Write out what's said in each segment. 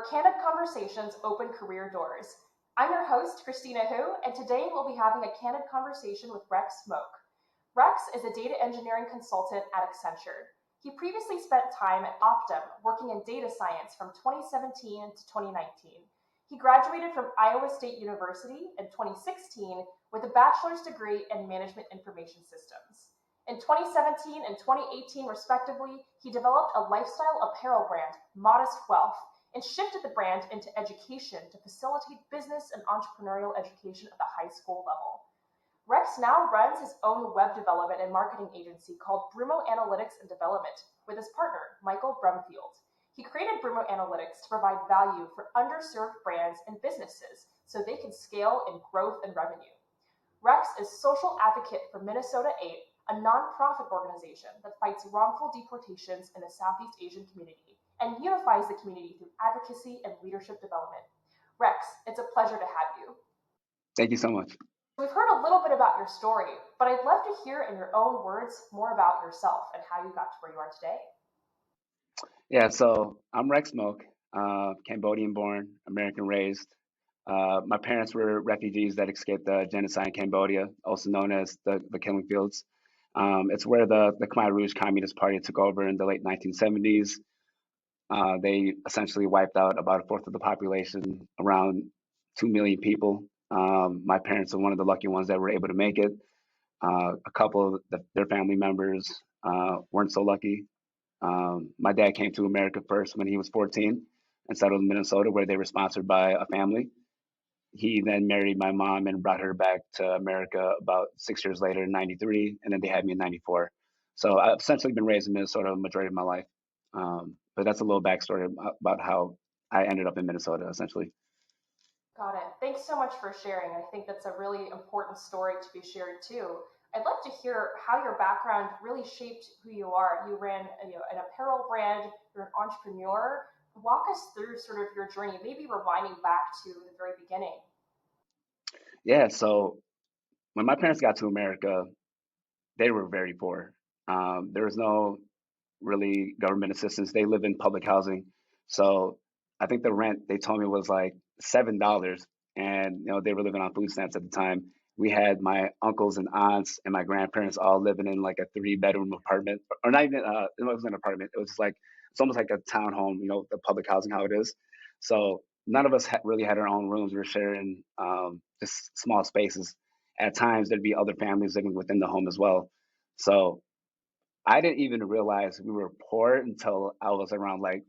Candid conversations open career doors. I'm your host, Christina Hu, and today we'll be having a candid conversation with Reks Mouk. Rex is a data engineering consultant at Accenture. He previously spent time at Optum working in data science from 2017 to 2019. He graduated from Iowa State University in 2016 with a bachelor's degree in management information systems. In 2017 and 2018, respectively, he developed a lifestyle apparel brand, Modest Wealth, and shifted the brand into education to facilitate business and entrepreneurial education at the high school level. Rex now runs his own web development and marketing agency called Brumo Analytics Development with his partner, Michael Brumfield. He created Brumo Analytics to provide value for underserved brands and businesses so they can scale in growth and revenue. Rex is social advocate for Minnesota 8, a nonprofit organization that fights wrongful deportations in the Southeast Asian community and unifies the community through advocacy and leadership development. Rex, it's a pleasure to have you. Thank you so much. We've heard a little bit about your story, but I'd love to hear in your own words more about yourself and how you got to where you are today. Yeah, so I'm Reks Mouk, Cambodian born, American raised. My parents were refugees that escaped the genocide in Cambodia, also known as the Killing Fields. It's where the Khmer Rouge Communist Party took over in the late 1970s. They essentially wiped out about a fourth of the population, around 2 million people. My parents are one of the lucky ones that were able to make it. A couple of their family members weren't so lucky. My dad came to America first when he was 14 and settled in Minnesota, where they were sponsored by a family. He then married my mom and brought her back to America about 6 years later in 93, and then they had me in 94. So I've essentially been raised in Minnesota the majority of my life. But that's a little backstory about how I ended up in Minnesota, essentially. Got it. Thanks so much for sharing. I think that's a really important story to be shared too. I'd love to hear how your background really shaped who you are. You ran an apparel brand, you're an entrepreneur. Walk us through sort of your journey, maybe rewinding back to the very beginning. Yeah, so when my parents got to America, they were very poor. There was no really government assistance. They live in public housing. So I think the rent they told me was like $7. And they were living on food stamps at the time. We had my uncles and aunts and my grandparents all living in like a 3-bedroom apartment, or not even it wasn't an apartment. It was just like it's almost like a townhome, the public housing how it is. So none of us really had our own rooms. We were sharing just small spaces. At times there'd be other families living within the home as well. So I didn't even realize we were poor until I was around like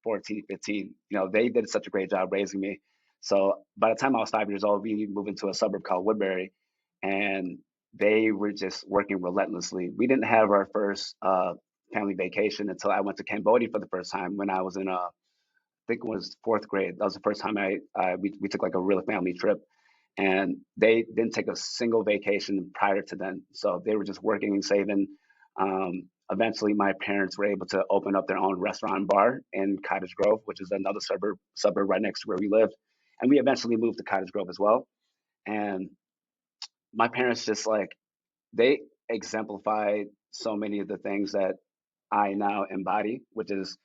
14, 15. They did such a great job raising me. So by the time I was 5 years old, we moved into a suburb called Woodbury, and they were just working relentlessly. We didn't have our first family vacation until I went to Cambodia for the first time when I was in I think it was fourth grade. That was the first time we took like a real family trip, and they didn't take a single vacation prior to then. So they were just working and saving. Eventually, my parents were able to open up their own restaurant and bar in Cottage Grove, which is another suburb right next to where we lived. And we eventually moved to Cottage Grove as well. And my parents just they exemplified so many of the things that I now embody, which is,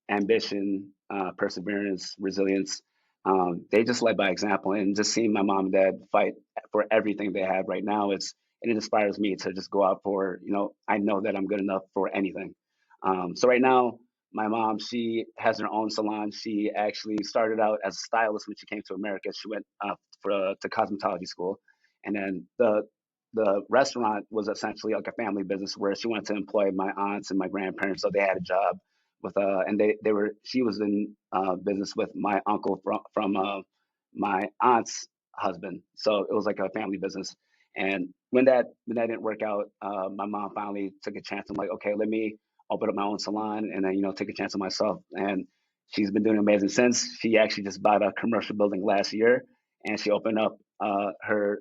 ambition, perseverance, resilience. They just led by example, and just seeing my mom and dad fight for everything they have right now, it inspires me to just go out for, I know that I'm good enough for anything. So right now, my mom, she has her own salon. She actually started out as a stylist when she came to America. She went to cosmetology school, and then the restaurant was essentially like a family business where she wanted to employ my aunts and my grandparents, so they had a job with and they were she was in business with my uncle from my aunt's husband, so it was like a family business. And when that didn't work out, my mom finally took a chance. I'm like, okay, let me open up my own salon and then take a chance on myself. And she's been doing amazing since. She actually just bought a commercial building last year, and she opened up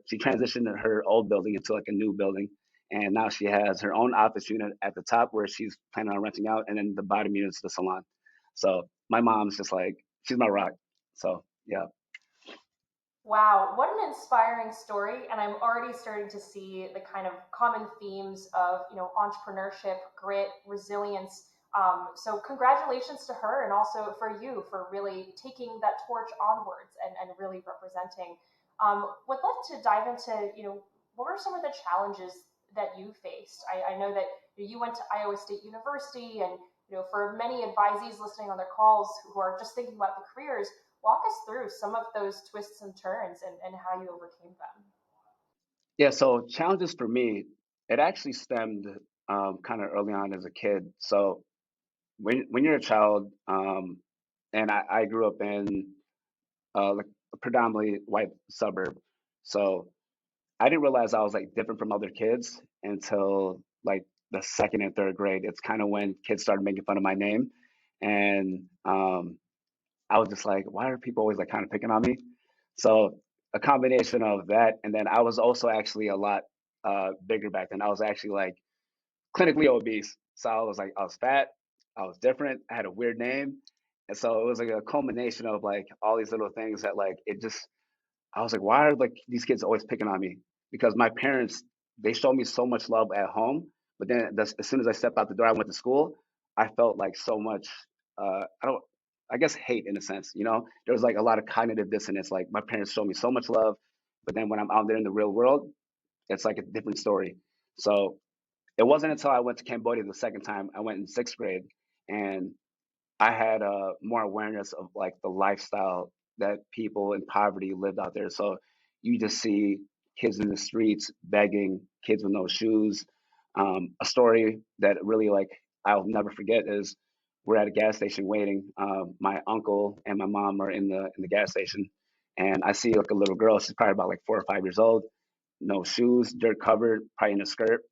she transitioned her old building into like a new building, and now she has her own office unit at the top where she's planning on renting out, and then the bottom unit is the salon. So my mom's just like, she's my rock. So yeah. Wow, what an inspiring story. And I'm already starting to see the kind of common themes of, entrepreneurship, grit, resilience. So congratulations to her and also for you for really taking that torch onwards and really representing. Would love to dive into, what are some of the challenges that you faced? I know that you went to Iowa State University, and for many advisees listening on their calls who are just thinking about the careers, walk us through some of those twists and turns and how you overcame them. Yeah, so challenges for me, it actually stemmed kind of early on as a kid. So when you're a child, and I grew up in like a predominantly white suburb, so I didn't realize I was like different from other kids until like the second and third grade. It's kind of when kids started making fun of my name, and I was just like, why are people always like kind of picking on me? So a combination of that, and then I was also actually a lot bigger back then. I was actually like clinically obese. So I was fat, I was different, I had a weird name. And so it was like a culmination of like all these little things that like it just I was like, why are like these kids always picking on me? Because my parents, they showed me so much love at home, but then as soon as I stepped out the door, I went to school, I felt like so much, I don't, I guess hate in a sense, there was like a lot of cognitive dissonance. Like my parents showed me so much love, but then when I'm out there in the real world, it's like a different story. So it wasn't until I went to Cambodia the second time, I went in sixth grade, and I had more awareness of like the lifestyle that people in poverty lived out there. So you just see kids in the streets begging, kids with no shoes. A story that really like I'll never forget is we're at a gas station waiting. My uncle and my mom are in the gas station, and I see like a little girl. She's probably about like 4 or 5 years old, no shoes, dirt covered, probably in a skirt,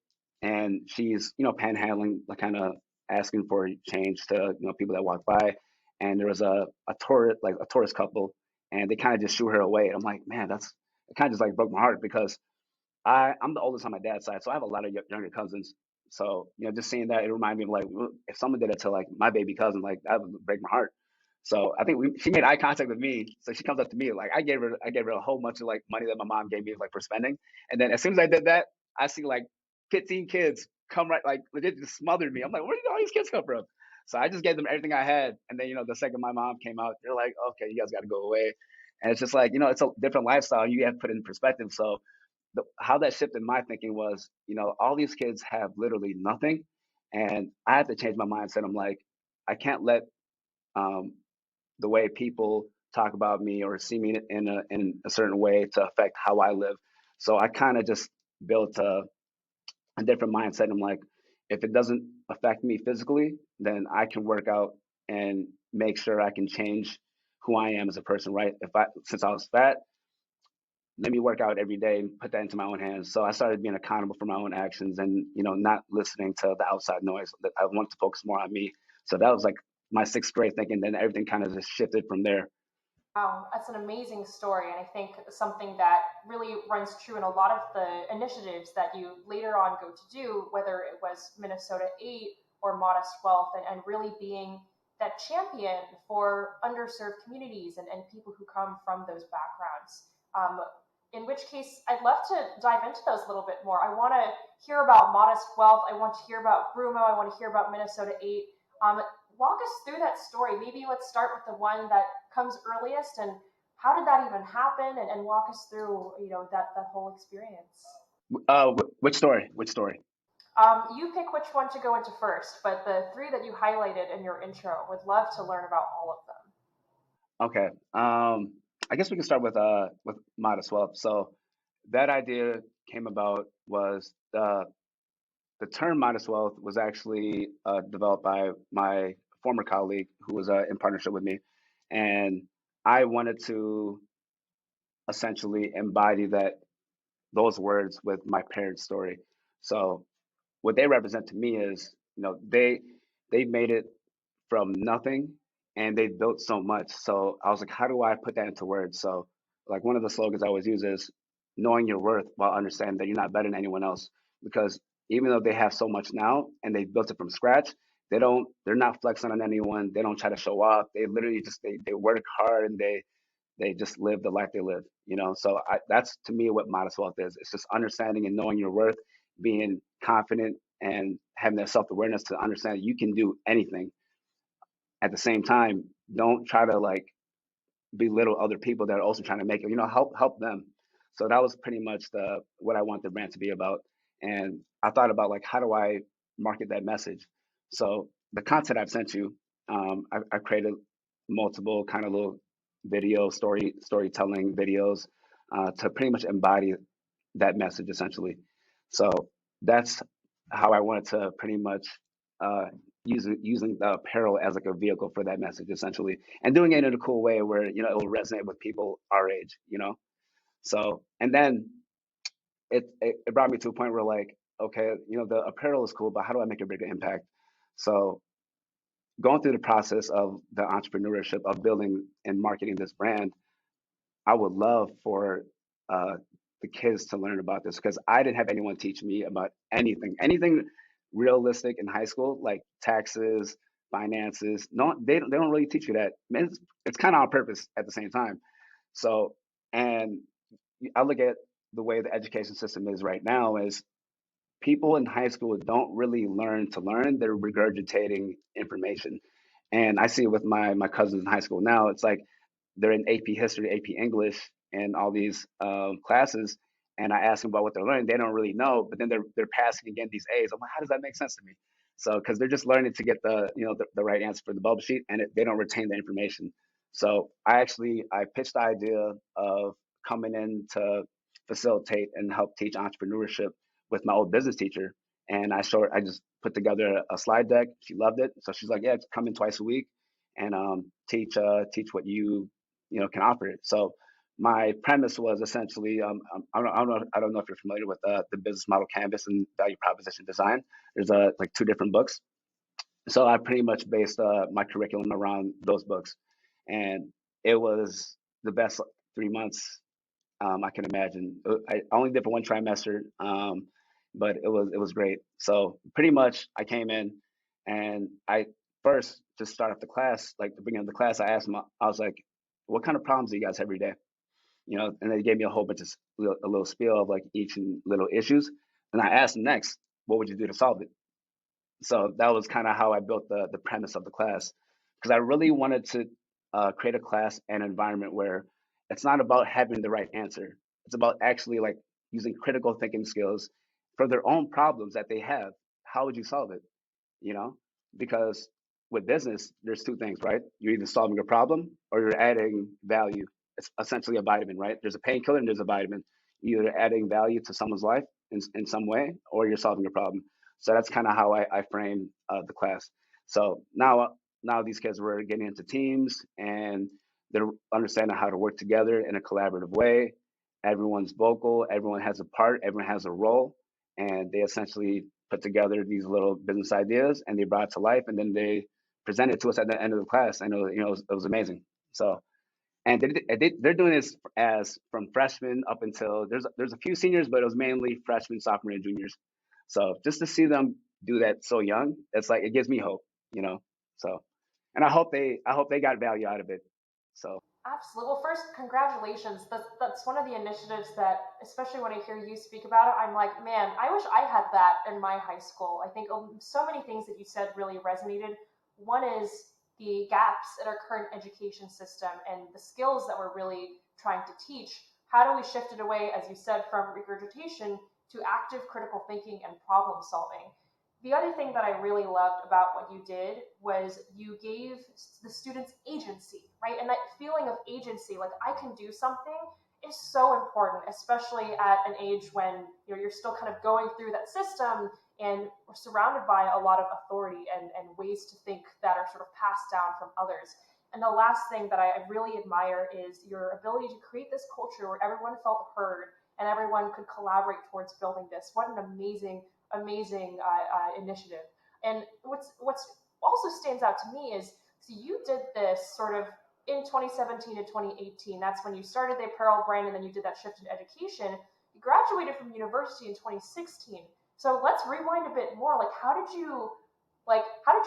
and she's panhandling, like kind of asking for change to people that walk by. And there was a tourist couple, and they kind of just shoo her away. And I'm like, man, that's it. Kind of just like broke my heart because I'm the oldest on my dad's side, so I have a lot of younger cousins. So just seeing that, it reminded me of like if someone did it to like my baby cousin, like that would break my heart. So I think she made eye contact with me. So she comes up to me like I gave her a whole bunch of like money that my mom gave me like for spending. And then as soon as I did that, I see like 15 kids come right like legit just smothered me. I'm like, where did all these kids come from? So I just gave them everything I had. And then the second my mom came out, they're like, okay, you guys got to go away. And it's just like it's a different lifestyle. You have to put it in perspective. So how that shifted my thinking was, all these kids have literally nothing, and I had to change my mindset. I'm like, I can't let um, the way people talk about me or see me in a certain way to affect how I live. So I kind of just built a different mindset. I'm like, if it doesn't affect me physically, then I can work out and make sure I can change who I am as a person, right? Since I was fat, let me work out every day and put that into my own hands. So I started being accountable for my own actions and, not listening to the outside noise. That I wanted to focus more on me. So that was like my sixth grade thinking. Then everything kind of just shifted from there. Wow, that's an amazing story, and I think something that really runs true in a lot of the initiatives that you later on go to do, whether it was Minnesota 8 or Modest Wealth, and really being that champion for underserved communities and people who come from those backgrounds. In which case, I'd love to dive into those a little bit more. I want to hear about Modest Wealth. I want to hear about Brumo. I want to hear about Minnesota 8. Walk us through that story. Maybe let's start with the one that comes earliest and how did that even happen and walk us through that whole experience. Which story? Which story? You pick which one to go into first, but the three that you highlighted in your intro, would love to learn about all of them. Okay. I guess we can start with modest wealth. So that idea came about was the term modest wealth was actually developed by my former colleague who was in partnership with me, and I wanted to essentially embody those words with my parents' story. So what they represent to me is, they made it from nothing and they built so much. So I was like, how do I put that into words? So like one of the slogans I always use is knowing your worth while understanding that you're not better than anyone else. Because even though they have so much now and they built it from scratch, they're not flexing on anyone. They don't try to show off. They literally just they work hard and they just live the life they live. So that's to me what modest wealth is. It's just understanding and knowing your worth, being confident and having that self-awareness to understand that you can do anything. At the same time, don't try to like belittle other people that are also trying to make it, help them. So that was pretty much the what I want the brand to be about. And I thought about like how do I market that message. So the content I've sent you, I created multiple kind of little storytelling videos to pretty much embody that message essentially. So that's how I wanted to pretty much uh, using the apparel as like a vehicle for that message essentially, and doing it in a cool way where it will resonate with people our age. So and then it brought me to a point where like, okay, the apparel is cool, but how do I make a bigger impact? So going through the process of the entrepreneurship of building and marketing this brand, I would love for uh, the kids to learn about this because I didn't have anyone teach me about anything realistic in high school, like taxes, finances. No, they don't really teach you that. I mean, it's kind of on purpose at the same time. So, and I look at the way the education system is right now is people in high school don't really learn to learn; they're regurgitating information. And I see it with my cousins in high school now. It's like they're in AP History, AP English, and all these classes. And I ask them about what they're learning. They don't really know, but then they're passing again these A's. I'm like, how does that make sense to me? So because they're just learning to get the right answer for the bubble sheet, and they don't retain the information. So I pitched the idea of coming in to facilitate and help teach entrepreneurship with my old business teacher. And I just put together a slide deck. She loved it. So she's like, yeah, come in twice a week and teach what can offer it. So my premise was essentially, I don't know if you're familiar with the business model canvas and value proposition design. There's like two different books. So I pretty much based my curriculum around those books, and it was the best 3 months I can imagine. I only did for one trimester, but it was great. So pretty much, I came in, and I first to start off the class, like the beginning of the class, I asked them. I was like, "What kind of problems do you guys have every day?" And they gave me a whole bunch of a little spiel of like each little issues, and I asked them next, "What would you do to solve it?" So that was kind of how I built the premise of the class, because I really wanted to create a class and environment where it's not about having the right answer. It's about actually like using critical thinking skills for their own problems that they have. How would you solve it? you know, because with business, there's two things, right? You're either solving a problem or you're adding value. It's essentially a vitamin, right? There's a painkiller and there's a vitamin. You're either adding value to someone's life in some way or you're solving a problem. So that's kind of how I frame the class. So now these kids were getting into teams and they're understanding how to work together in a collaborative way. Everyone's vocal, everyone has a part, everyone has a role, and they essentially put together these little business ideas and they brought it to life and then they presented it to us at the end of the class. I know, it was amazing. So, and they're doing this as from freshmen up until there's a few seniors, but it was mainly freshmen, sophomore, and juniors. So just to see them do that so young, it's like it gives me hope. So, and I hope they got value out of it. So Absolutely. Well, first, congratulations. That's one of the initiatives that, especially when I hear you speak about it, I'm like, man, I wish I had that in my high school. I think so many things that you said really resonated. One is the gaps in our current education system and the skills that we're really trying to teach. How do we shift it away, as you said, from regurgitation to active critical thinking and problem solving? The other thing that I really loved about what you did was you gave the students agency, right? And that feeling of agency, like I can do something, is so important, especially at an age when you're still kind of going through that system and we're surrounded by a lot of authority and ways to think that are sort of passed down from others. And the last thing that I really admire is your ability to create this culture where everyone felt heard and everyone could collaborate towards building this. What an amazing initiative. And what's also stands out to me is so you did this sort of in 2017 to 2018. That's when you started the apparel brand, and then you did that shift in education. You graduated from university in 2016. So let's rewind a bit more. How did you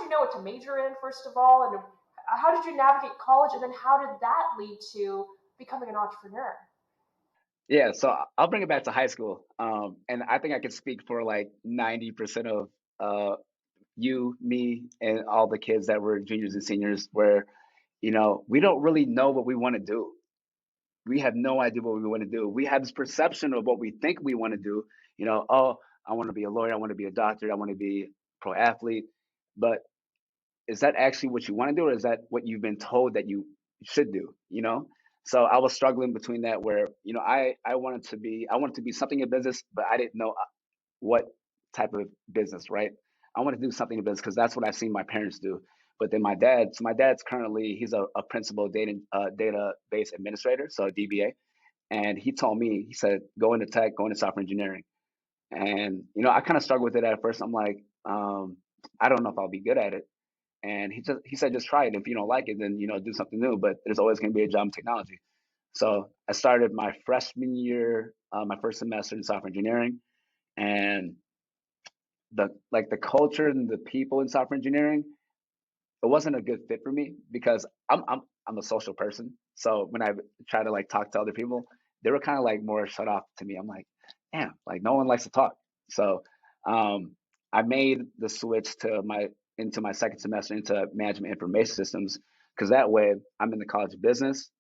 know what to major in first of all, and how did you navigate college, and then how did that lead to becoming an entrepreneur? yeah, so I'll bring it back to high school, and I think I could speak for like 90% of you, me, and all the kids that were juniors and seniors, where we don't really know what we want to do. We have no idea what we want to do. We have this perception of what we think we want to do. Oh, I want to be a lawyer. I want to be a doctor. I want to be a pro athlete. But is that actually what you want to do, or is that what you've been told that you should do? So I was struggling between that, where I wanted to be something in business, but I didn't know what type of business, right? I want to do something in business because that's what I've seen my parents do. But then my dad's currently, he's a principal database administrator, so a DBA. And he told me, he said, go into tech, go into software engineering. And, I kind of struggled with it at first. I'm like, I don't know if I'll be good at it. And he said, just try it. If you don't like it, then, do something new. But there's always going to be a job in technology. So I started my freshman year, my first semester in software engineering. And the culture and the people in software engineering, it wasn't a good fit for me because I'm a social person. So when I try to talk to other people, they were kind of more shut off to me. I'm like, damn, no one likes to talk. So I made the switch into my second semester into management information systems, because that way I'm in the College of Business,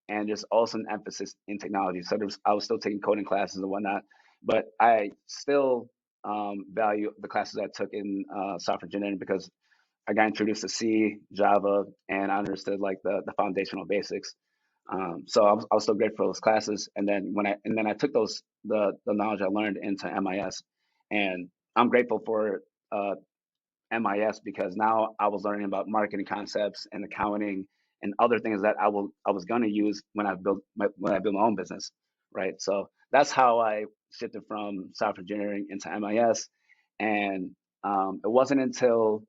and there's also an emphasis in technology. So I was still taking coding classes and whatnot, but I still value the classes I took in software engineering, because I got introduced to C, Java, and I understood the foundational basics. So I was still grateful for those classes. And then I took the knowledge I learned into MIS, and I'm grateful for MIS, because now I was learning about marketing concepts and accounting and other things that I was going to use when I built my own business, right? So that's how I shifted from software engineering into MIS. And it wasn't until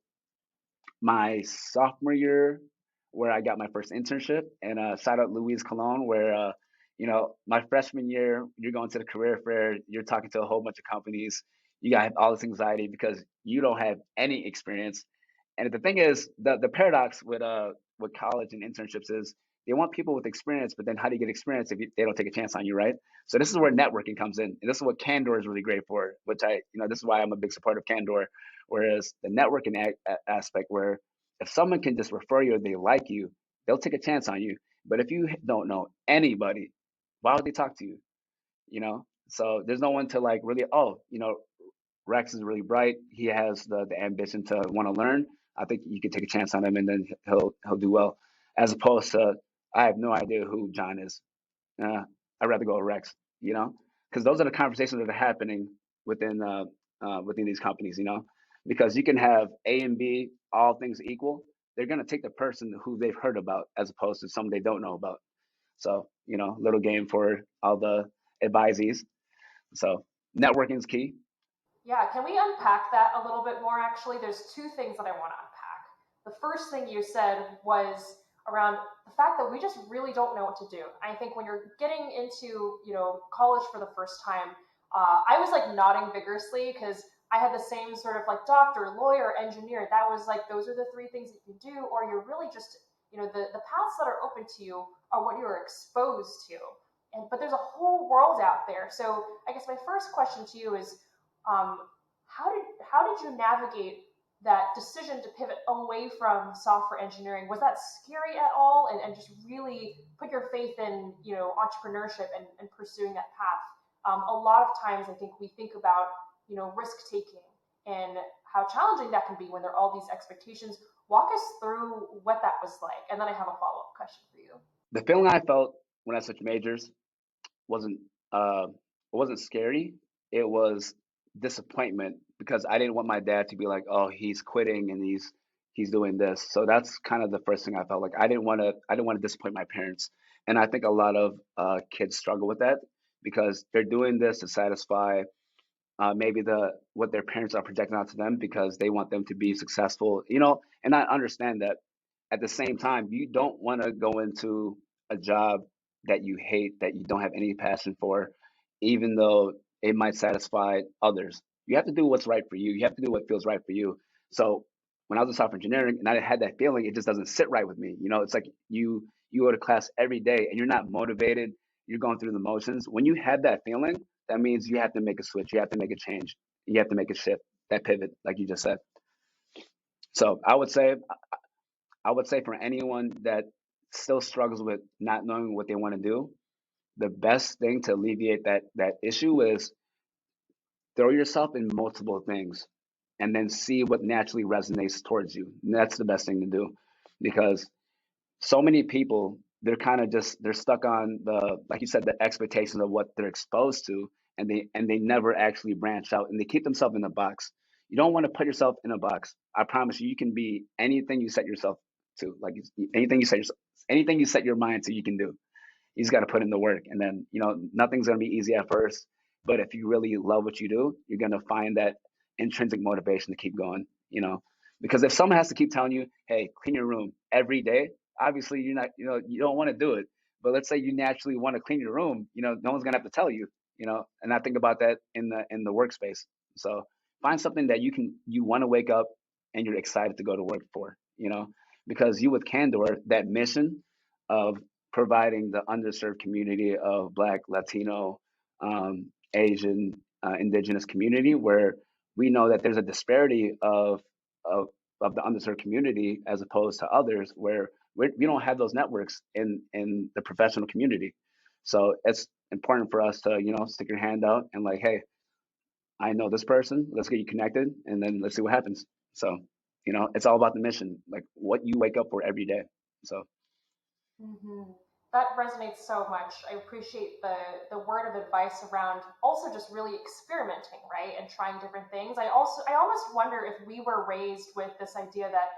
my sophomore year where I got my first internship. And shout out Louise Cologne, where my freshman year, you're going to the career fair, you're talking to a whole bunch of companies, you got all this anxiety because you don't have any experience. And the thing is, the paradox with college and internships is they want people with experience, but then how do you get experience if they don't take a chance on you, right? So this is where networking comes in, and this is what Candoor is really great for. Which this is why I'm a big supporter of Candoor. Whereas the networking aspect, where if someone can just refer you or they like you, they'll take a chance on you. But if you don't know anybody, why would they talk to you? So there's no one to really, Rex is really bright. He has the ambition to want to learn. I think you could take a chance on him, and then he'll do well. As opposed to, I have no idea who John is. I'd rather go with Rex. Because those are the conversations that are happening within these companies. Because you can have A and B, all things equal. They're gonna take the person who they've heard about as opposed to someone they don't know about. So little game for all the advisees. So networking is key. Yeah, can we unpack that a little bit more? Actually, there's two things that I want to unpack. The first thing you said was around the fact that we just really don't know what to do. I think when you're getting into college for the first time, I was nodding vigorously because I had the same sort of doctor, lawyer, engineer. That was those are the three things that you do, or you're really just the paths that are open to you are what you're exposed to. But there's a whole world out there. So I guess my first question to you is, um, how did you navigate that decision to pivot away from software engineering? Was that scary at all, and just really put your faith in entrepreneurship and pursuing that path? A lot of times, I think we think about risk taking and how challenging that can be when there are all these expectations. Walk us through what that was like, and then I have a follow up question for you. The feeling I felt when I switched majors wasn't it wasn't scary. It was disappointment, because I didn't want my dad to be like, oh, he's quitting and he's doing this. So that's kind of the first thing I felt like. I didn't want to disappoint my parents. And I think a lot of kids struggle with that, because they're doing this to satisfy maybe what their parents are projecting out to them, because they want them to be successful. And I understand that. At the same time, you don't want to go into a job that you hate, that you don't have any passion for, even though it might satisfy others. You have to do what's right for you. You have to do what feels right for you. So when I was in software engineering and I had that feeling, it just doesn't sit right with me. It's like you go to class every day and you're not motivated. You're going through the motions. When you have that feeling, that means you have to make a switch. You have to make a change. You have to make a shift. that pivot, like you just said. So I would say for anyone that still struggles with not knowing what they want to do, the best thing to alleviate that issue is throw yourself in multiple things and then see what naturally resonates towards you. And that's the best thing to do, because so many people, they're stuck on the, like you said, the expectations of what they're exposed to, and they never actually branch out, and they keep themselves in a box. You don't want to put yourself in a box. I promise you, you can be anything you set yourself to. Like anything you set your mind to, you can do. You just got to put in the work, and then nothing's going to be easy at first, but if you really love what you do, you're going to find that intrinsic motivation to keep going. Because if someone has to keep telling you, hey, clean your room every day, obviously you're not, you don't want to do it. But let's say you naturally want to clean your room, no one's going to have to tell you. And I think about that in the workspace. So find something that you want to wake up and you're excited to go to work for. Because you with Candoor, that mission of providing the underserved community of Black, Latino, Asian, Indigenous community, where we know that there's a disparity of of the underserved community as opposed to others, where we don't have those networks in the professional community. So it's important for us to stick your hand out and like, hey, I know this person. Let's get you connected, and then let's see what happens. So it's all about the mission, like what you wake up for every day. So. Hmm. That resonates so much. I appreciate the word of advice around also just really experimenting, right, and trying different things. I almost wonder if we were raised with this idea that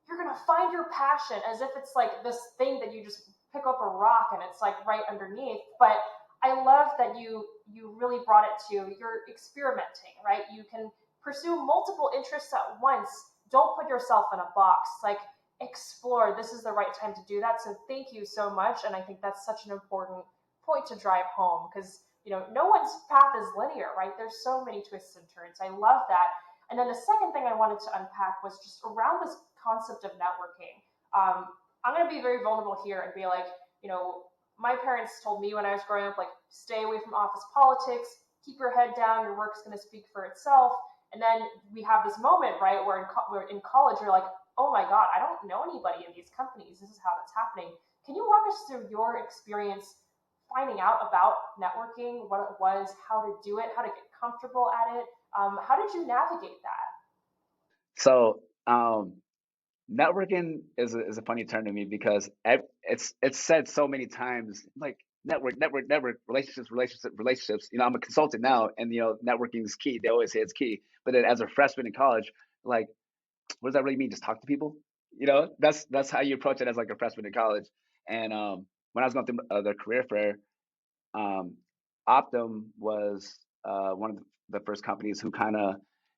you're gonna find your passion, as if it's like this thing that you just pick up a rock and it's like right underneath. But I love that you really brought it to you're experimenting, right? You can pursue multiple interests at once. Don't put yourself in a box. Like explore. This is the right time to do that. So thank you so much. And I think that's such an important point to drive home, because no one's path is linear, right? There's so many twists and turns. I love that. And then the second thing I wanted to unpack was just around this concept of networking. I'm going to be very vulnerable here and be like, you know, my parents told me when I was growing up, like, stay away from office politics, keep your head down, your work's going to speak for itself. And then we have this moment, right, where in college, you're like, oh my God, I don't know anybody in these companies. This is how that's happening. Can you walk us through your experience finding out about networking, what it was, how to do it, how to get comfortable at it? How did you navigate that? So networking is a funny term to me, because it's said so many times, like network, relationships. I'm a consultant now, and networking is key. They always say it's key. But then as a freshman in college, like, what does that really mean? Just talk to people? That's how you approach it as like a freshman in college. And when I was going through the career fair, um, Optum was one of the first companies who kind of,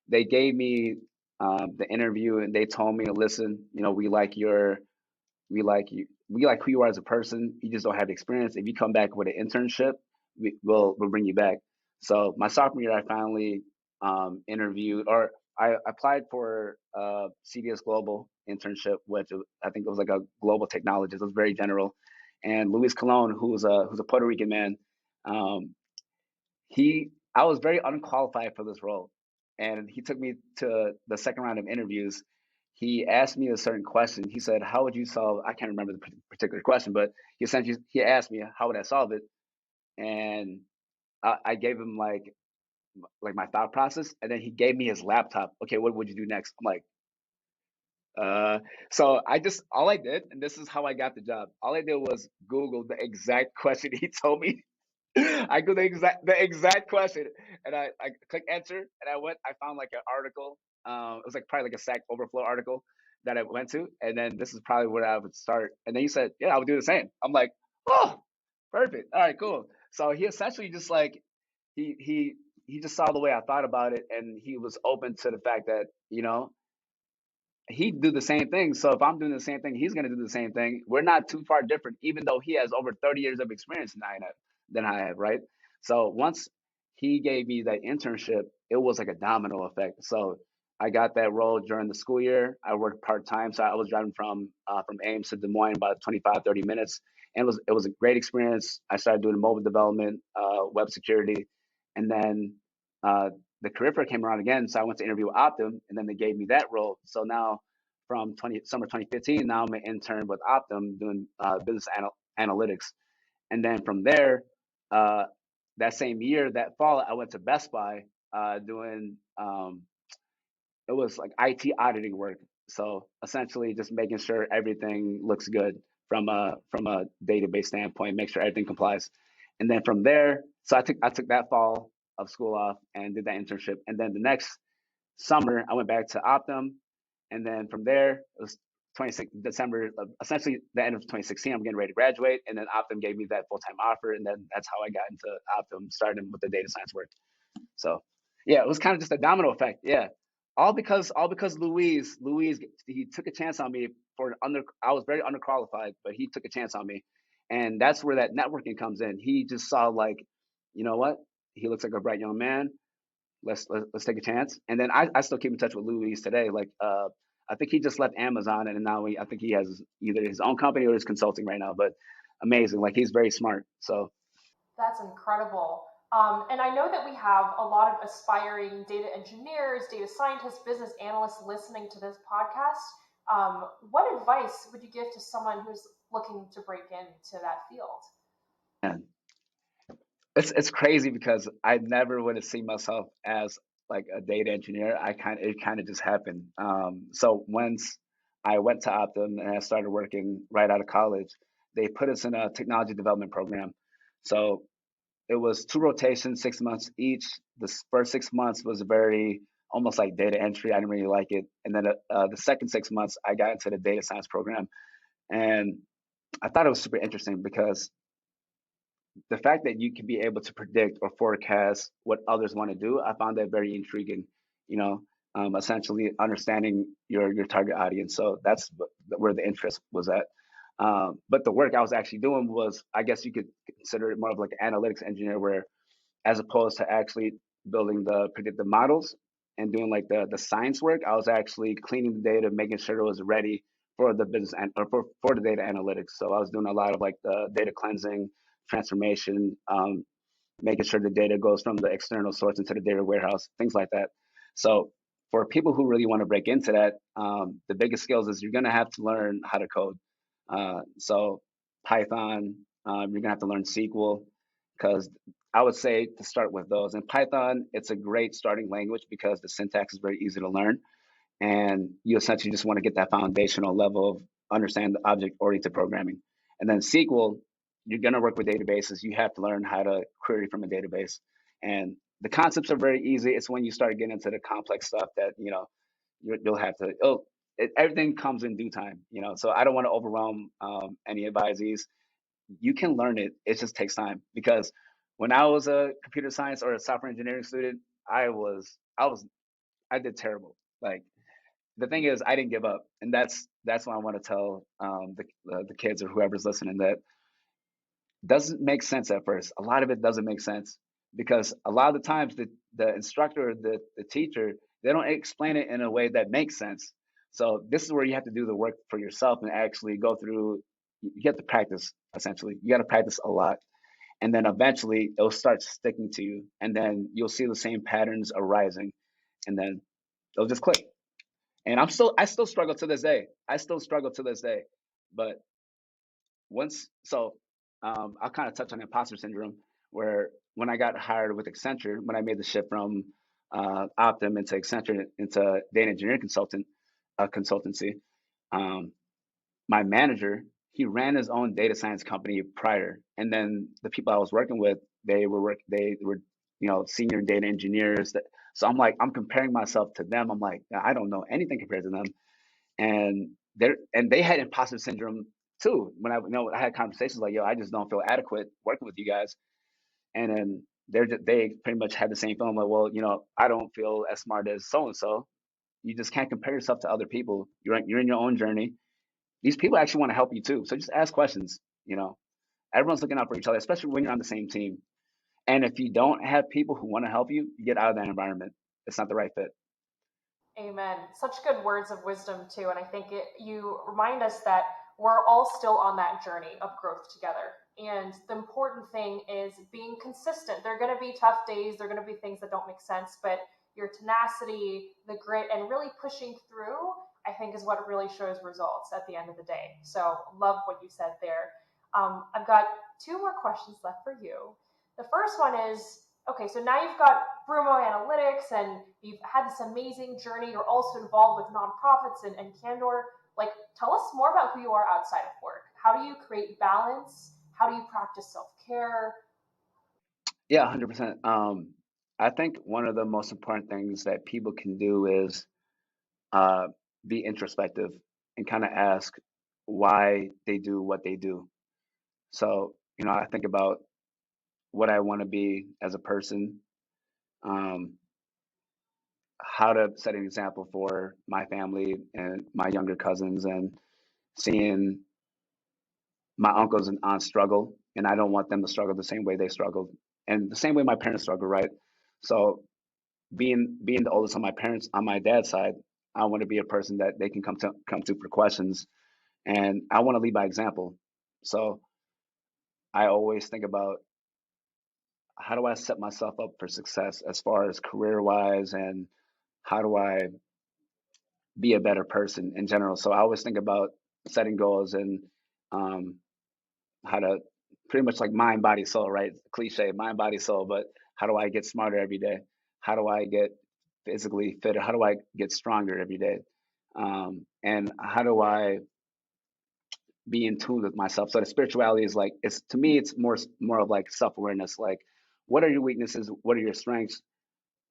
they gave me the interview, and they told me, listen, we like who you are as a person. You just don't have the experience. If you come back with an internship, we'll bring you back. So my sophomore year, I finally interviewed, or I applied for a CDS Global internship, which I think it was like a global technologist. It was very general. And Luis Colon, who's a Puerto Rican man, um, I was very unqualified for this role, and he took me to the second round of interviews. He asked me a certain question. He said, "How would you solve?" I can't remember the particular question, but he asked me, "How would I solve it?" And I gave him like my thought process, and then he gave me his laptop. Okay, what would you do next? I'm like, uh, so all I did, and this is how I got the job. All I did was Google the exact question he told me. I go the exact question, and I click enter, and I found like an article. It was like probably like a Stack Overflow article that I went to, and then this is probably where I would start. And then he said, "Yeah, I would do the same." I'm like, "Oh, perfect. All right, cool." So he essentially just like he just saw the way I thought about it, and he was open to the fact that he do the same thing. So if I'm doing the same thing, he's going to do the same thing. We're not too far different, even though he has over 30 years of experience than I have, right? So once he gave me that internship, it was like a domino effect. So I got that role during the school year. I worked part time, so I was driving from Ames to Des Moines about 25-30 minutes, and it was a great experience. I started doing mobile development, web security, and then the career fair came around again, so I went to interview with Optum, and then they gave me that role. So now, from summer 2015, now I'm an intern with Optum doing business analytics, and then from there, uh, that same year, that fall, I went to Best Buy doing it was like IT auditing work. So essentially, just making sure everything looks good from a database standpoint, make sure everything complies. And then from there, so I took that fall of school off and did that internship. And then the next summer, I went back to Optum, and then from there, it was 26 December, essentially the end of 2016. I'm getting ready to graduate, and then Optum gave me that full time offer, and then that's how I got into Optum, starting with the data science work. So yeah, it was kind of just a domino effect. Yeah, all because Louise he took a chance on me for under. I was very underqualified, but he took a chance on me, and that's where that networking comes in. He just saw like, you know what? He looks like a bright young man. Let's take a chance. And then I still keep in touch with Louis today. Like I think he just left Amazon, and now I think he has either his own company or his consulting right now. But amazing, like he's very smart. So That's incredible. And I know that we have a lot of aspiring data engineers, data scientists, business analysts listening to this podcast. What advice would you give to someone who's looking to break into that field? and it's crazy because I never would have seen myself as like a data engineer. It kind of just happened. So once I went to Optum and I started working right out of college, they put us in a technology development program. So it was two rotations, 6 months each. The first 6 months was very almost like data entry. I didn't really like it. And then the second 6 months, I got into the data science program, and I thought it was super interesting because the fact that you can be able to predict or forecast what others want to do, I found that very intriguing. You know, essentially understanding your target audience. So that's where the interest was at. But the work I was actually doing was, I guess you could consider it more of like an analytics engineer, where as opposed to actually building the predictive models and doing like the science work, I was actually cleaning the data, making sure it was ready for the business and or for the data analytics. So I was doing a lot of like the data cleansing, transformation, making sure the data goes from the external source into the data warehouse, things like that. So for people who really want to break into that, the biggest skills is you're going to have to learn how to code. So Python, you're going to have to learn SQL, because I would say to start with those. And Python, it's a great starting language because the syntax is very easy to learn, and you essentially just want to get that foundational level of understand the object-oriented programming. And then SQL, you're going to work with databases. You have to learn how to query from a database, and the concepts are very easy. It's when you start getting into the complex stuff that you'll have to. Everything comes in due time. So I don't want to overwhelm any advisees. You can learn it. It just takes time, because when I was a computer science or a software engineering student, I did terrible. Like, the thing is, I didn't give up, and that's what I want to tell the kids or whoever's listening, that doesn't make sense at first. A lot of it doesn't make sense because a lot of the times the instructor, the teacher, they don't explain it in a way that makes sense. So this is where you have to do the work for yourself and actually go through. You have to practice. Essentially, you got to practice a lot, and then eventually it'll start sticking to you, and then you'll see the same patterns arising, and then it'll just click. And I still struggle to this day. I still struggle to this day. But once, so I'll kind of touch on imposter syndrome, where when I got hired with Accenture, when I made the shift from Optum into Accenture into data engineering consultancy, um, my manager, he ran his own data science company prior, and then the people I was working with, they were senior data engineers. I'm comparing myself to them. I'm like, I don't know anything compared to them, and they had imposter syndrome too. When I had conversations like, yo, I just don't feel adequate working with you guys, and then they pretty much had the same feeling like, well, I don't feel as smart as so and so. You just can't compare yourself to other people. You're in your own journey. These people actually want to help you too. So just ask questions. Everyone's looking out for each other, especially when you're on the same team. And if you don't have people who want to help you, you get out of that environment. It's not the right fit. Amen. Such good words of wisdom too, and I think you remind us that we're all still on that journey of growth together. And the important thing is being consistent. There are going to be tough days, there are going to be things that don't make sense, but your tenacity, the grit, and really pushing through, I think, is what really shows results at the end of the day. So, love what you said there. I've got two more questions left for you. The first one is, okay, so now you've got Brumo Analytics and you've had this amazing journey. You're also involved with nonprofits and Candoor. Like, tell us more about who you are outside of work. How do you create balance? How do you practice self-care? Yeah, 100%. I think one of the most important things that people can do is uh, be introspective and kind of ask why they do what they do. So, I think about what I want to be as a person, um, how to set an example for my family and my younger cousins, and seeing my uncles and aunts struggle, and I don't want them to struggle the same way they struggled, and the same way my parents struggled, right? So, being the oldest on my parents on my dad's side, I want to be a person that they can come to for questions, and I want to lead by example. So I always think about how do I set myself up for success as far as career wise, and how do I be a better person in general. So I always think about setting goals and um, how to pretty much like mind, body, soul, right? Cliche, mind, body, soul. But how do I get smarter every day? How do I get physically fitter? How do I get stronger every day? And how do I be in tune with myself? So the spirituality is like, it's to me, it's more of like self awareness. Like, what are your weaknesses? What are your strengths?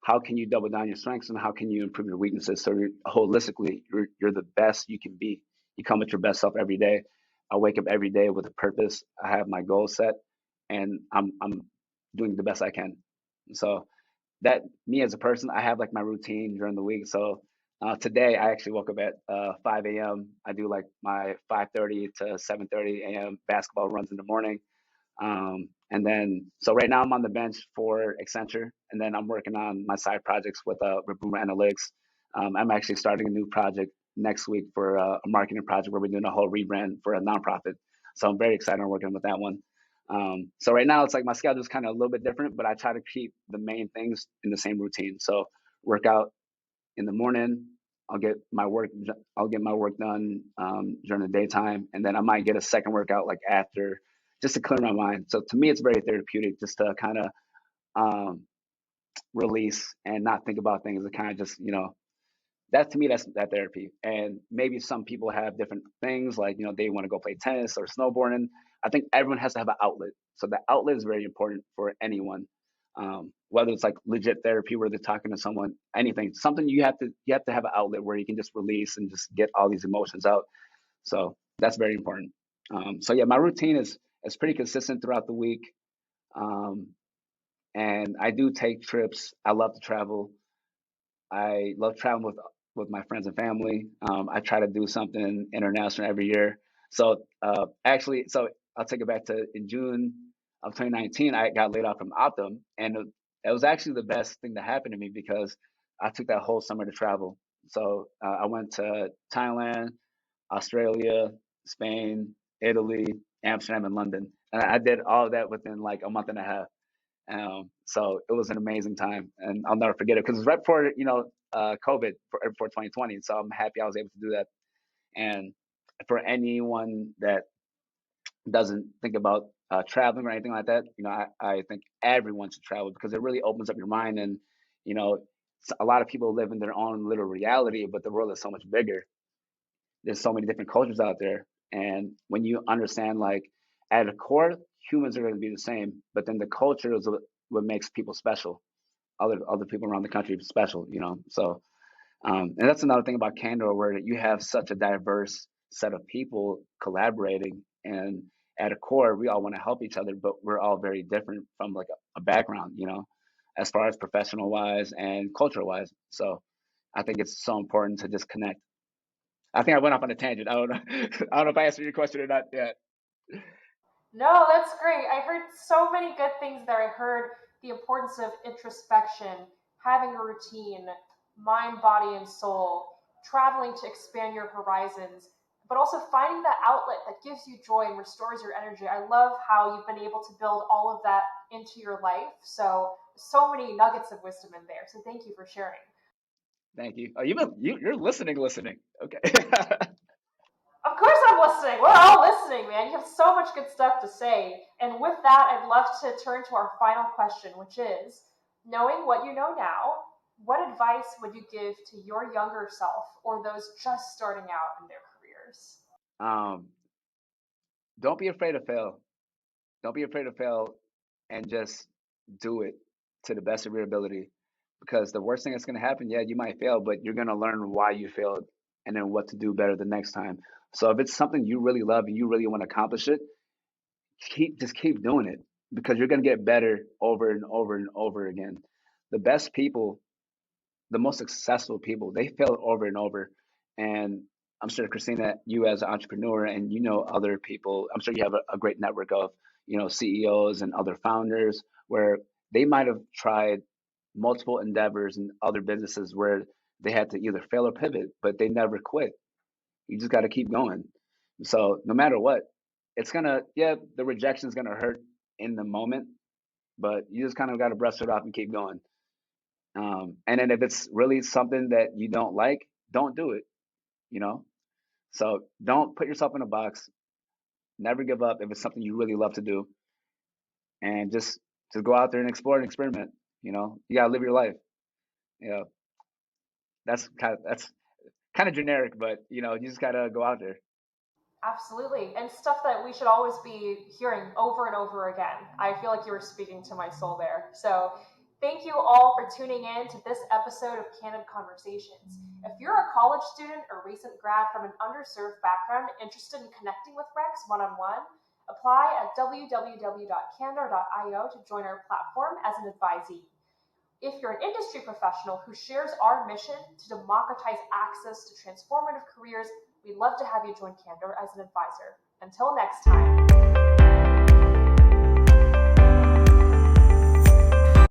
How can you double down your strengths, and how can you improve your weaknesses? So holistically, you're the best you can be. You come with your best self every day. I wake up every day with a purpose. I have my goals set, and I'm doing the best I can. So that, me as a person, I have like my routine during the week. So today I actually woke up at 5 a.m. I do like my 5:30 to 7:30 a.m. basketball runs in the morning. And then, so right now I'm on the bench for Accenture, and then I'm working on my side projects with Brumo Analytics. I'm actually starting a new project next week for a marketing project where we're doing a whole rebrand for a nonprofit. So I'm very excited on working with that one. So right now it's like my schedule is kind of a little bit different, but I try to keep the main things in the same routine. So work out in the morning. I'll get my work. I'll get my work done during the daytime, and then I might get a second workout like after, just to clear my mind. So to me, it's very therapeutic just to kind of um, release and not think about things. And kind of just that, to me, that's that therapy. And maybe some people have different things, like they want to go play tennis or snowboarding. I think everyone has to have an outlet. So the outlet is very important for anyone. Whether it's like legit therapy where they're talking to someone, anything, something you have to have an outlet where you can just release and just get all these emotions out. So that's very important. So yeah, my routine is pretty consistent throughout the week. Um, and I do take trips. I love to travel. I love traveling with my friends and family. I try to do something international every year. So actually, so I'll take it back to in June of 2019. I got laid off from Optum, and it was actually the best thing that happened to me because I took that whole summer to travel. So I went to Thailand, Australia, Spain, Italy, Amsterdam, and London, and I did all of that within like a month and a half. So it was an amazing time, and I'll never forget it because it was right before COVID for 2020. So I'm happy I was able to do that. And for anyone that doesn't think about traveling or anything like that, I think everyone should travel because it really opens up your mind. And you know, a lot of people live in their own little reality, but the world is so much bigger. There's so many different cultures out there, and when you understand, like, at a core, humans are going to be the same, but then the culture is what makes people special. Other people around the country special, So, and that's another thing about Candoor, where you have such a diverse set of people collaborating, and at a core, we all want to help each other, but we're all very different from like a background, as far as professional wise and cultural wise. So, I think it's so important to just connect. I think I went off on a tangent. I don't know. I don't know if I answered your question or not yet. No, that's great. I heard so many good things there. I heard the importance of introspection, having a routine, mind, body, and soul, traveling to expand your horizons. but also finding that outlet that gives you joy and restores your energy. I love how you've been able to build all of that into your life. So many nuggets of wisdom in there. So thank you for sharing. Thank you. Oh, you're listening. Okay. Of course I'm listening. We're all listening, man. You have so much good stuff to say. And with that, I'd love to turn to our final question, which is, knowing what you know now, what advice would you give to your younger self or those just starting out in their careers? um, don't be afraid to fail. Don't be afraid to fail, and just do it to the best of your ability. Because the worst thing that's going to happen, yeah, you might fail, but you're going to learn why you failed and then what to do better the next time. So if it's something you really love and you really want to accomplish it, keep doing it, because you're going to get better over and over and over again. The best people, the most successful people, they fail over and over. And I'm sure, Christina, you as an entrepreneur and other people, I'm sure you have a great network of CEOs and other founders where they might have tried multiple endeavors and other businesses where they had to either fail or pivot, but they never quit. You just got to keep going. So no matter what, it's gonna, yeah, the rejection is gonna hurt in the moment, but you just kind of got to brush it off and keep going. And then if it's really something that you don't like, don't do it. You know, so don't put yourself in a box. Never give up if it's something you really love to do, and just go out there and explore and experiment. You gotta live your life. You know, that's kind of generic, but you just gotta go out there. Absolutely. And stuff that we should always be hearing over and over again. I feel like you were speaking to my soul there. So, thank you all for tuning in to this episode of Candid Conversations. If you're a college student or recent grad from an underserved background interested in connecting with Reks one on one, apply at www.candoor.io to join our platform as an advisee. If you're an industry professional who shares our mission to democratize access to transformative careers, we'd love to have you join Candoor as an advisor. Until next time.